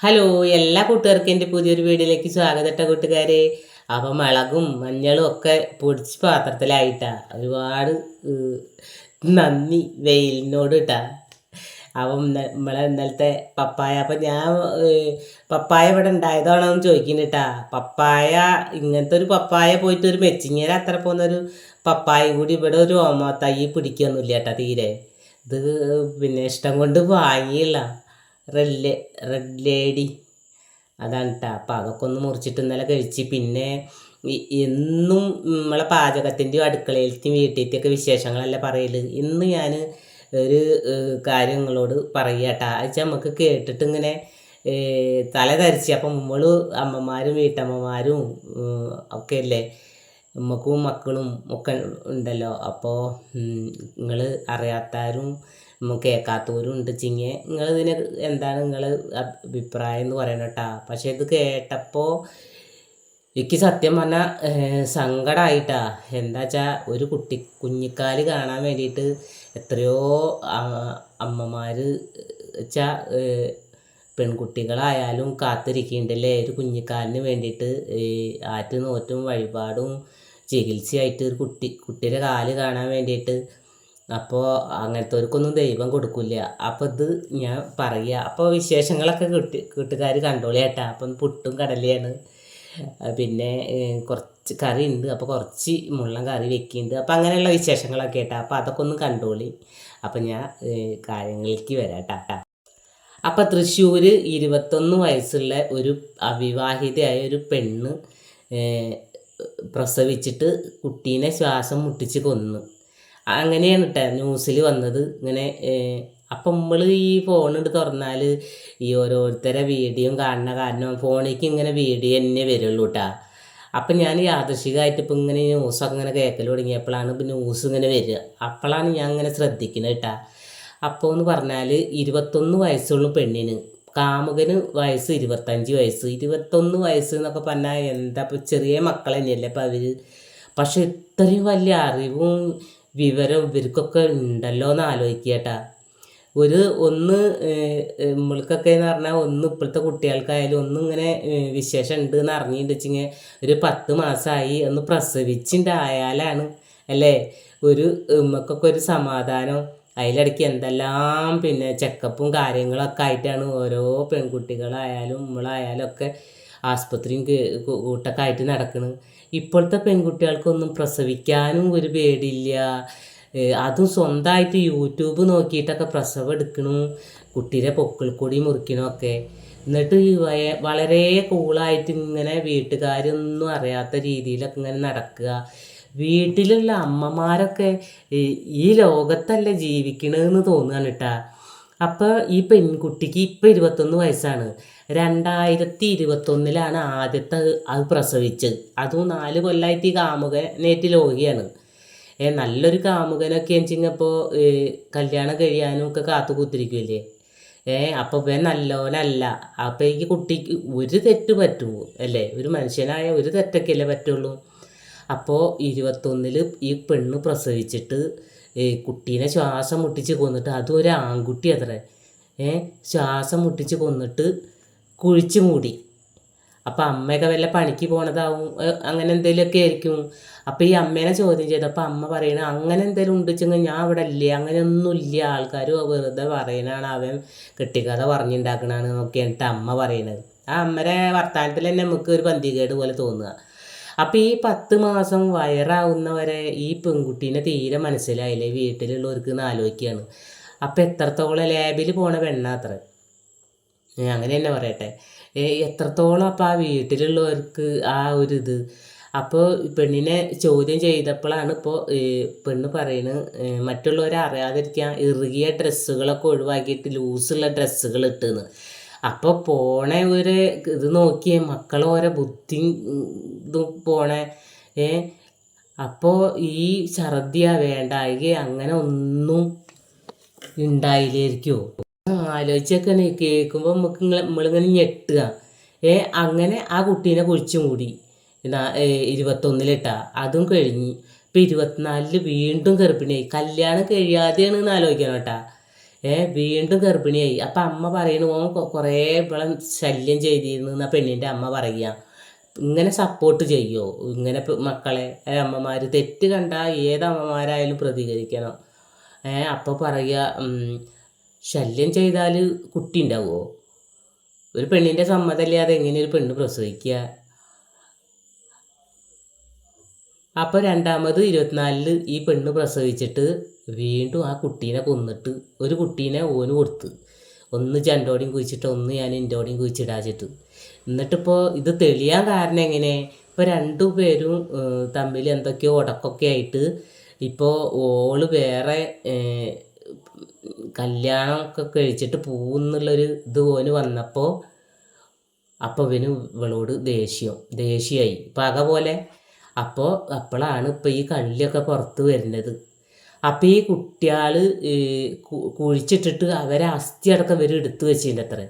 Hello, എല്ലാ കൂട്ടുകാർക്കും എൻ്റെ പുതിയൊരു വീഡിയോയിലേക്ക് സ്വാഗതം ട്ടോ കൂട്ടുകാരെ. അപ്പം മുളകും മഞ്ഞളും ഒക്കെ പൊടിച്ച് പാത്രത്തിലായിട്ടാ. ഒരുപാട് ഏഹ്, നന്ദി വെയിലിനോട് ട്ടാ. അപ്പം നമ്മളെ ഇന്നലത്തെ പപ്പായ അപ്പം ഞാൻ പപ്പായ ഇവിടെ ഉണ്ടായതാണോ എന്ന് ചോദിക്കുന്നുട്ടാ. പപ്പായ ഇങ്ങനത്തെ ഒരു പപ്പായ പോയിട്ട് ഒരു മെച്ചിങ്ങേര അത്ര പോകുന്നൊരു പപ്പായയും കൂടി ഇവിടെ ഒരു ഓമ തൈ പിടിക്കൊന്നുമില്ല കേട്ടാ തീരെ. ഇത് പിന്നെ ഇഷ്ടം കൊണ്ട് വാങ്ങിയില്ല. റെഡ് റെഡ് ലേഡി അതാണ് ട്ടാ. അപ്പം അതൊക്കെ ഒന്ന് മുറിച്ചിട്ട് ഇന്നലെ കഴിച്ച്. പിന്നെ എന്നും നമ്മളെ പാചകത്തിൻ്റെയും അടുക്കളയിലത്തെയും വീട്ടിലത്തെയൊക്കെ വിശേഷങ്ങളല്ല പറയൽ. ഇന്ന് ഞാൻ ഒരു കാര്യം നിങ്ങളോട് പറയാട്ടാ. അത് നമുക്ക് കേട്ടിട്ട് ഇങ്ങനെ തല ധരിച്ച്. അപ്പം നമ്മൾ അമ്മമാരും വീട്ടമ്മമാരും ഒക്കെ അല്ലേ, ഉമ്മക്കും മക്കളും ഒക്കെ ഉണ്ടല്ലോ. അപ്പോൾ നിങ്ങൾ അറിയാത്തവരും കേൾക്കാത്തവരും ഉണ്ട് ചിങ്ങെ. നിങ്ങളിതിന് എന്താണ് അഭിപ്രായം എന്ന് പറയണം കേട്ടോ. പക്ഷേ ഇത് കേട്ടപ്പോൾ എനിക്ക് സത്യം പറഞ്ഞാൽ സങ്കടമായിട്ടാ. എന്താ വെച്ചാൽ ഒരു കുഞ്ഞിക്കാല് കാണാൻ വേണ്ടിയിട്ട് എത്രയോ അമ്മമാർ വെച്ചാൽ പെൺകുട്ടികളായാലും കാത്തിരിക്കുന്നുണ്ടല്ലേ ഒരു കുഞ്ഞിക്കാലിന് വേണ്ടിയിട്ട്. ആറ്റ് നോറ്റും വഴിപാടും ചികിത്സയായിട്ട് ഒരു കുട്ടിയുടെ കാല് കാണാൻ വേണ്ടിയിട്ട്. അപ്പോൾ അങ്ങനത്തെവർക്കൊന്നും ദൈവം കൊടുക്കില്ല. അപ്പോൾ ഇത് ഞാൻ പറയുക. അപ്പോൾ വിശേഷങ്ങളൊക്കെ കൂട്ടുകാർ കണ്ടോളി കേട്ടാ. അപ്പം പുട്ടും കടലയാണ്. പിന്നെ കുറച്ച് കറി ഉണ്ട്. അപ്പോൾ കുറച്ച് മുള്ളൻ കറി വെക്കുന്നുണ്ട്. അപ്പോൾ അങ്ങനെയുള്ള വിശേഷങ്ങളൊക്കെ കേട്ടാ. അപ്പോൾ അതൊക്കെ ഒന്ന് കണ്ടോളി. അപ്പം ഞാൻ കാര്യങ്ങളിലേക്ക് വരാം കേട്ടാ. അപ്പം തൃശ്ശൂർ 21 വയസ്സുള്ള ഒരു അവിവാഹിതയായ ഒരു പെണ്ണ് പ്രസവിച്ചിട്ട് കുട്ടീനെ ശ്വാസം മുട്ടിച്ച് കൊന്നു. അങ്ങനെയാണ് കേട്ടോ ന്യൂസിൽ വന്നത്. ഇങ്ങനെ അപ്പം നമ്മൾ ഈ ഫോണിട്ട് തുറന്നാൽ ഈ ഓരോരുത്തരെ വീഡിയോ കാണുന്ന കാരണം ഫോണിലേക്ക് ഇങ്ങനെ വീഡിയോ തന്നെ വരുള്ളൂ കേട്ടോ. അപ്പം ഞാൻ യാദൃശികമായിട്ട് ഇപ്പം ഇങ്ങനെ ന്യൂസൊക്കെ ഇങ്ങനെ കേൾക്കൽ തുടങ്ങിയപ്പോഴാണ് ഇപ്പം ന്യൂസ് ഇങ്ങനെ വരിക. അപ്പോഴാണ് ഞാൻ ഇങ്ങനെ ശ്രദ്ധിക്കുന്നത് കേട്ടോ. അപ്പോൾ എന്ന് പറഞ്ഞാൽ 21 വയസ്സുള്ള പെണ്ണിന് കാമുകന് വയസ്സ് 25 വയസ്സ്. 21 വയസ്സ് എന്നൊക്കെ പറഞ്ഞാൽ എന്താ ഇപ്പം ചെറിയ മക്കൾ തന്നെയല്ലേ അപ്പം അവർ. പക്ഷെ ഇത്രയും വലിയ അറിവും വിവരം ഇവർക്കൊക്കെ ഉണ്ടല്ലോ എന്ന് ആലോചിക്കുക കേട്ടാ. ഒന്ന് നമ്മൾക്കൊക്കെ എന്ന് പറഞ്ഞാൽ ഒന്ന് ഇപ്പോഴത്തെ കുട്ടികൾക്കായാലും ഒന്നും ഇങ്ങനെ വിശേഷം ഉണ്ട് എന്ന് അറിഞ്ഞിട്ട് വെച്ചിങ്ങനെ ഒരു 10 മാസമായി ഒന്ന് പ്രസവിച്ചിട്ടായാലാണ് അല്ലേ ഒരു നമുക്കൊക്കെ ഒരു സമാധാനം. അതിലിടയ്ക്ക് എന്തെല്ലാം പിന്നെ ചെക്കപ്പും കാര്യങ്ങളൊക്കെ ആയിട്ടാണ് ഓരോ പെൺകുട്ടികളായാലും നമ്മളായാലും ഒക്കെ ആസ്പത്രിയും കൂട്ടൊക്കെ ആയിട്ട് നടക്കുന്നത്. ഇപ്പോഴത്തെ പെൺകുട്ടികൾക്കൊന്നും പ്രസവിക്കാനും ഒരു പേടിയില്ല. അതും സ്വന്തമായിട്ട് യൂട്യൂബ് നോക്കിയിട്ടൊക്കെ പ്രസവം എടുക്കണു, കുട്ടീരെ പൊക്കിൾ കൊടി മുറിക്കണമൊക്കെ. എന്നിട്ട് വളരെ കൂളായിട്ട് ഇങ്ങനെ വീട്ടുകാരൊന്നും അറിയാത്ത രീതിയിലൊക്കെ ഇങ്ങനെ നടക്കുക. വീട്ടിലുള്ള അമ്മമാരൊക്കെ ഈ ലോകത്തല്ല ജീവിക്കണമെന്ന് തോന്നുകയാണ് കേട്ടാ. അപ്പോൾ ഈ പെൺകുട്ടിക്ക് ഇപ്പം 21 വയസ്സാണ്. 2021 ആദ്യത്തെ അത് പ്രസവിച്ചത്. അതും 4 കൊല്ലമായിട്ട് ഈ കാമുകനേറ്റ് ലോകിയാണ്. നല്ലൊരു കാമുകനൊക്കെ വെച്ചിങ്ങപ്പോൾ കല്യാണം കഴിയാനും ഒക്കെ കാത്തു കുത്തിരിക്കുമല്ലേ. അപ്പോൾ ഇവൻ നല്ലോനല്ല. അപ്പോൾ ഈ കുട്ടിക്ക് ഒരു തെറ്റ് പറ്റുമോ അല്ലേ, ഒരു മനുഷ്യനായ ഒരു തെറ്റൊക്കെ അല്ലേ പറ്റുള്ളൂ. അപ്പോൾ 21 ഈ പെണ്ണ് പ്രസവിച്ചിട്ട് കുട്ടീനെ ശ്വാസം മുട്ടിച്ച് കൊന്നിട്ട്, അതും ഒരു ആൺകുട്ടി അത്രേ. ശ്വാസം മുട്ടിച്ച് കൊന്നിട്ട് കുഴിച്ച് മൂടി. അപ്പം അമ്മയൊക്കെ വല്ല പണിക്ക് പോണതാവും, അങ്ങനെ എന്തെങ്കിലുമൊക്കെ ആയിരിക്കും. അപ്പോൾ ഈ അമ്മേനെ ചോദ്യം ചെയ്തപ്പോൾ അമ്മ പറയണ അങ്ങനെ എന്തെങ്കിലും ഉണ്ട് വെച്ചെങ്കിൽ ഞാൻ ഇവിടെ ഇല്ലേ, അങ്ങനെയൊന്നും ഇല്ല, ആൾക്കാർ വെറുതെ പറയണതാണ്, അവൻ കെട്ടിക്കഥ പറഞ്ഞുണ്ടാക്കണതാണ് എന്നൊക്കെയാണ് അമ്മ പറയണത്. ആ അമ്മയുടെ വർത്തമാനത്തിൽ തന്നെ നമുക്ക് ഒരു പന്തികേട് പോലെ തോന്നുക. അപ്പോൾ ഈ 10 മാസം വയറാവുന്നവരെ ഈ പെൺകുട്ടീനെ തീരെ മനസ്സിലായില്ലേ വീട്ടിലുള്ളവർക്ക് എന്ന് ആലോചിക്കുകയാണ്. അപ്പോൾ എത്രത്തോളം ലാബിൽ പോണ പെണ്ണാത്ര, അങ്ങനെ തന്നെ പറയട്ടെ. എത്രത്തോളം അപ്പോൾ ആ വീട്ടിലുള്ളവർക്ക് ആ ഒരു ഇത്. അപ്പോൾ പെണ്ണിനെ ചോദ്യം ചെയ്തപ്പോഴാണ് ഇപ്പോൾ പെണ്ണ് പറയുന്നത് മറ്റുള്ളവരെ അറിയാതിരിക്കാൻ ഇറുകിയ ഡ്രസ്സുകളൊക്കെ ഒഴിവാക്കിയിട്ട് ലൂസുള്ള ഡ്രസ്സുകൾ ഇട്ടെന്ന്. അപ്പോൾ പോണേ ഒരു ഇത് നോക്കിയേ മക്കളെ ഓരോ ബുദ്ധി ഇതും പോണേ. അപ്പോൾ ഈ ഛർദിയ വേണ്ടായിക അങ്ങനെ ഒന്നും ഉണ്ടായില്ലായിരിക്കുമോ. ആലോചിച്ചൊക്കെ കേൾക്കുമ്പോൾ നമ്മളിങ്ങനെ ഞെട്ടുക. അങ്ങനെ ആ കുട്ടീനെ കുഴിച്ചു മൂടി 21 അതും കഴിഞ്ഞ് ഇപ്പം 24 വീണ്ടും ഗർഭിണിയായി. കല്യാണം കഴിയാതെയാണ് എന്ന് ആലോചിക്കണം കേട്ടാ. വീണ്ടും ഗർഭിണിയായി. അപ്പം അമ്മ പറയണു ഓൻ കുറേ ഇവളെ ശല്യം ചെയ്തിരുന്നു എന്നാ പെണ്ണിൻ്റെ അമ്മ പറയുക. ഇങ്ങനെ സപ്പോർട്ട് ചെയ്യുമോ ഇങ്ങനെ മക്കളെ അമ്മമാർ തെറ്റ് കണ്ടാൽ ഏതമ്മമാരായാലും പ്രതികരിക്കണം. അപ്പോൾ പറയുക ശല്യം ചെയ്താൽ കുട്ടി ഉണ്ടാവുമോ? ഒരു പെണ്ണിൻ്റെ സമ്മതമില്ലാതെ എങ്ങനെ ഒരു പെണ്ണ് പ്രസവിക്കുക? അപ്പോൾ രണ്ടാമത് 24 ഈ പെണ്ണ് പ്രസവിച്ചിട്ട് വീണ്ടും ആ കുട്ടീനെ കൊന്നിട്ട് ഒരു കുട്ടീനെ ഓന് കൊടുത്ത്. ഒന്ന് ചണ്ടോടിയും കുഴിച്ചിട്ട് ഒന്ന് ഞാൻ ഇൻ്റോടിയും കുഴിച്ചിടാച്ചിട്ട്. എന്നിട്ടിപ്പോൾ ഇത് തെളിയാൻ കാരണം എങ്ങനെ? ഇപ്പോൾ രണ്ടു പേരും തമ്മിൽ എന്തൊക്കെയോ ഉടക്കൊക്കെ ആയിട്ട് ഇപ്പോൾ ഓള് വേറെ കല്യാണമൊക്കെ കഴിച്ചിട്ട് പോകുന്നുള്ളൊരു ഇത് ഓന് വന്നപ്പോൾ അപ്പോൾ ഇവളോട് ദേഷ്യമായി പക പോലെ. അപ്പോഴാണ് ഇപ്പോൾ ഈ കള്ളിയൊക്കെ പുറത്ത് വരുന്നത്. അപ്പോൾ ഈ കുട്ടികൾ കുഴിച്ചിട്ടിട്ട് അവരെ അസ്ഥി അടക്കം ഇവർ എടുത്ത് വെച്ചിട്ടുണ്ട് അത്ര.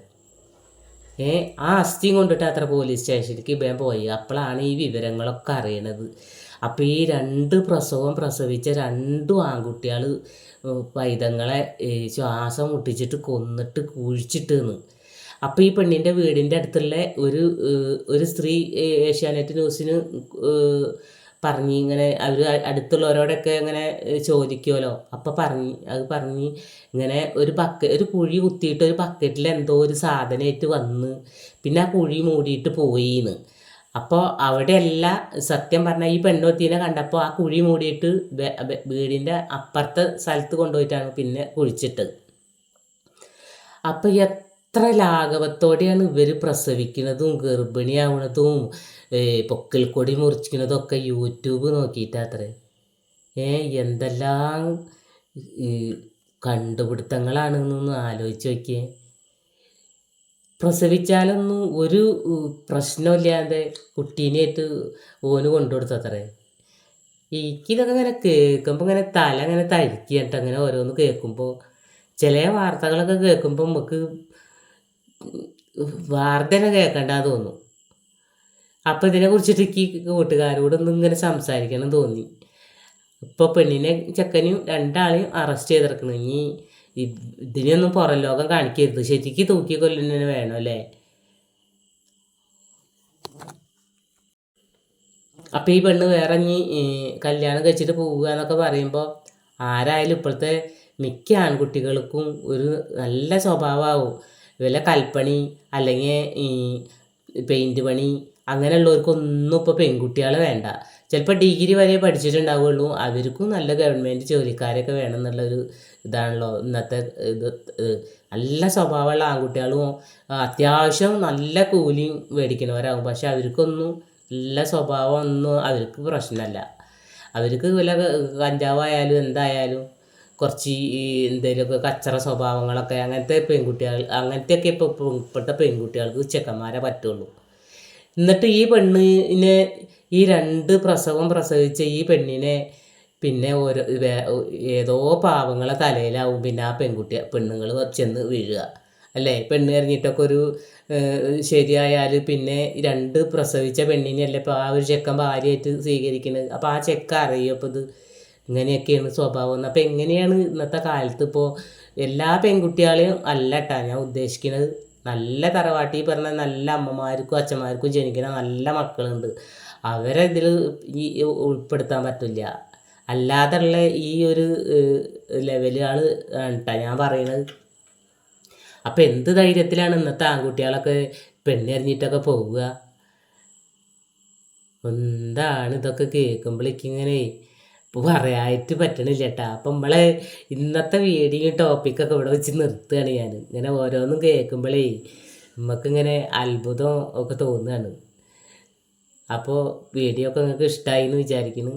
ആ അസ്ഥിയും കൊണ്ടിട്ട് അത്ര പോലീസ് സ്റ്റേഷനിലേക്ക് ഇവൻ പോയി. അപ്പോഴാണ് ഈ വിവരങ്ങളൊക്കെ അറിയണത്. അപ്പോൾ ഈ 2 പ്രസവം പ്രസവിച്ച 2 ആൺകുട്ടികൾ പൈതങ്ങളെ ശ്വാസം മുട്ടിച്ചിട്ട് കൊന്നിട്ട് കുഴിച്ചിട്ടെന്ന്. അപ്പോൾ ഈ പെണ്ണിൻ്റെ വീടിൻ്റെ അടുത്തുള്ള ഒരു സ്ത്രീ ഏഷ്യാനെറ്റ് ന്യൂസിന് പറഞ്ഞ് ഇങ്ങനെ അവർ അടുത്തുള്ളവരോടൊക്കെ ഇങ്ങനെ ചോദിക്കുമല്ലോ. അപ്പോൾ പറഞ്ഞ് ഇങ്ങനെ ഒരു കുഴി കുത്തിയിട്ട് ഒരു ബക്കറ്റിൽ എന്തോ ഒരു സാധനമായിട്ട് വന്ന് പിന്നെ ആ കുഴി മൂടിയിട്ട് പോയിന്ന്. അപ്പോൾ അവിടെയല്ല സത്യം പറഞ്ഞാൽ ഈ പെണ്ണൊത്തീനെ കണ്ടപ്പോൾ ആ കുഴി മൂടിയിട്ട് വീടിൻ്റെ അപ്പുറത്തെ സ്ഥലത്ത് കൊണ്ടുപോയിട്ടാണ് പിന്നെ കുഴിച്ചിട്ടത്. അപ്പോൾ എത്ര ലാഘവത്തോടെയാണ് ഇവർ പ്രസവിക്കുന്നതും ഗർഭിണിയാവുന്നതും പൊക്കിൽ കൊടി മുറിച്ചിക്കുന്നതൊക്കെ യൂട്യൂബ് നോക്കിയിട്ടത്രേ. എന്തെല്ലാം കണ്ടുപിടുത്തങ്ങളാണെന്നൊന്ന് ആലോചിച്ച് നോക്കിയേ. പ്രസവിച്ചാലൊന്നും ഒരു പ്രശ്നമില്ലാതെ കുട്ടീനെയായിട്ട് ഓന് കൊണ്ടുകൊടുത്തത്രേ. എനിക്കിതൊക്കെ ഇങ്ങനെ കേൾക്കുമ്പോൾ ഇങ്ങനെ തല ഇങ്ങനെ തരിക്കട്ടോ. അങ്ങനെ ഓരോന്ന് കേൾക്കുമ്പോൾ ചില വാർത്തകളൊക്കെ കേൾക്കുമ്പോൾ നമുക്ക് വാർത്ത തന്നെ കേൾക്കണ്ടെന്ന് തോന്നും. അപ്പോൾ ഇതിനെക്കുറിച്ചിട്ട് എനിക്ക് കൂട്ടുകാരോടൊന്നും ഇങ്ങനെ സംസാരിക്കണം തോന്നി. ഇപ്പോൾ പെണ്ണിനെ ചെക്കനും 2 ആളെയും അറസ്റ്റ് ചെയ്തിരിക്കണം. ഇനി ഇതിനെയൊന്നും പുറം ലോകം കാണിക്കരുത്. ശരിക്ക് തൂക്കി കൊല്ലുന്നതിന് വേണം അല്ലേ? അപ്പോൾ ഈ പെണ്ണ് വേറെ ഇനി കല്യാണം കഴിച്ചിട്ട് പോവുക എന്നൊക്കെ പറയുമ്പോൾ ആരായാലും ഇപ്പോഴത്തെ മിക്ക ആൺകുട്ടികൾക്കും ഒരു നല്ല സ്വഭാവമാവും. വല്ല കൽപ്പണി അല്ലെങ്കിൽ ഈ പെയിൻറ്റ് പണി അങ്ങനെയുള്ളവർക്കൊന്നും ഇപ്പോൾ പെൺകുട്ടികൾ വേണ്ട. ചിലപ്പോൾ ഡിഗ്രി വരെ പഠിച്ചിട്ടുണ്ടാവുള്ളൂ. അവർക്കും നല്ല ഗവൺമെൻറ് ജോലിക്കാരൊക്കെ വേണം എന്നുള്ളൊരു ഇതാണല്ലോ ഇന്നത്തെ ഇത്. നല്ല സ്വഭാവമുള്ള ആൺകുട്ടികളും അത്യാവശ്യം നല്ല കൂലിയും മേടിക്കുന്നവരാകും. പക്ഷെ അവർക്കൊന്നും നല്ല സ്വഭാവമൊന്നും അവർക്ക് പ്രശ്നമല്ല. അവർക്ക് വല്ല കഞ്ചാവായാലും എന്തായാലും കുറച്ച് എന്തെങ്കിലുമൊക്കെ കച്ചറ സ്വഭാവങ്ങളൊക്കെ അങ്ങനത്തെയൊക്കെ ഇപ്പോഴത്തെ പെൺകുട്ടികൾക്ക് ചെക്കന്മാരെ പറ്റുള്ളൂ. എന്നിട്ട് ഈ പെണ്ണിനെ ഈ 2 പ്രസവം പ്രസവിച്ച ഈ പെണ്ണിനെ പിന്നെ ഏതോ പാവങ്ങളെ തലയിലാവും പിന്നെ ആ പെണ്ണുങ്ങൾ ചെന്ന് വീഴുക അല്ലേ? പെണ്ണ് എറിഞ്ഞിട്ടൊക്കെ ഒരു ശരിയായാൽ പിന്നെ 2 പ്രസവിച്ച പെണ്ണിനെയല്ലേ ഇപ്പോൾ ആ ഒരു ചെക്കൻ ഭാര്യയായിട്ട് സ്വീകരിക്കുന്നത്. അപ്പോൾ ആ ചെക്കൻ അറിയും അപ്പോൾ ഇത് ഇങ്ങനെയൊക്കെയാണ് സ്വഭാവം. അപ്പോൾ എങ്ങനെയാണ് ഇന്നത്തെ കാലത്ത് ഇപ്പോൾ എല്ലാ പെൺകുട്ടികളെയും അല്ല കേട്ടോ ഞാൻ ഉദ്ദേശിക്കുന്നത്. നല്ല തറവാട്ടി പറഞ്ഞ നല്ല അമ്മമാർക്കും അച്ഛന്മാർക്കും ജനിക്കുന്ന നല്ല മക്കളുണ്ട്. അവരെ ഇതിൽ ഉൾപ്പെടുത്താൻ പറ്റില്ല. അല്ലാതുള്ള ഈ ഒരു ലെവലുകൾ കേട്ടോ ഞാൻ പറയുന്നത്. അപ്പോൾ എന്ത് ധൈര്യത്തിലാണ് ഇന്നത്തെ ആൺകുട്ടികളൊക്കെ പെണ്ണെറിഞ്ഞിട്ടൊക്കെ പോവുക? എന്താണ് ഇതൊക്കെ കേൾക്കുമ്പോഴേക്കിങ്ങനെ പറയാനായിട്ട് പറ്റണില്ല കേട്ടോ. അപ്പം നമ്മളെ ഇന്നത്തെ വീഡിയോ ടോപ്പിക്കൊക്കെ ഇവിടെ വെച്ച് നിർത്തുകയാണ് ഞാൻ. ഇങ്ങനെ ഓരോന്നും കേൾക്കുമ്പോഴേ നമുക്കിങ്ങനെ അത്ഭുതം ഒക്കെ തോന്നുകയാണ്. അപ്പോൾ വീഡിയോ ഒക്കെ നിങ്ങൾക്ക് ഇഷ്ടമായി എന്ന് വിചാരിക്കുന്നു.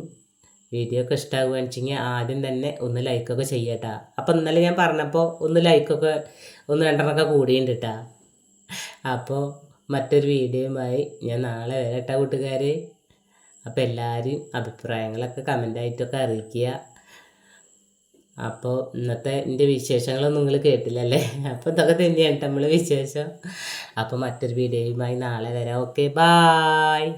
വീഡിയോ ഒക്കെ ഇഷ്ടമാകുകയെന്ന് വെച്ചെങ്കിൽ ആദ്യം തന്നെ ഒന്ന് ലൈക്കൊക്കെ ചെയ്യട്ടാ. അപ്പോൾ ഇന്നലെ ഞാൻ പറഞ്ഞപ്പോൾ ഒന്ന് ലൈക്കൊക്കെ 1-2 കൂടിയുണ്ട് കേട്ടോ. അപ്പോൾ മറ്റൊരു വീഡിയോയുമായി ഞാൻ നാളെ വരട്ടെ കൂട്ടുകാരെ. അപ്പോൾ എല്ലാവരും അഭിപ്രായങ്ങളൊക്കെ കമൻ്റായിട്ടൊക്കെ അറിയിക്കുക. അപ്പോൾ ഇന്നത്തെ എൻ്റെ വിശേഷങ്ങളൊന്നും നിങ്ങൾ കേട്ടില്ലല്ലേ? അപ്പോൾ ഇതൊക്കെ തന്നെയാണ് നമ്മൾ വിശേഷം. അപ്പോൾ മറ്റൊരു വീഡിയോയുമായി നാളെ വരാം. Okay, bye.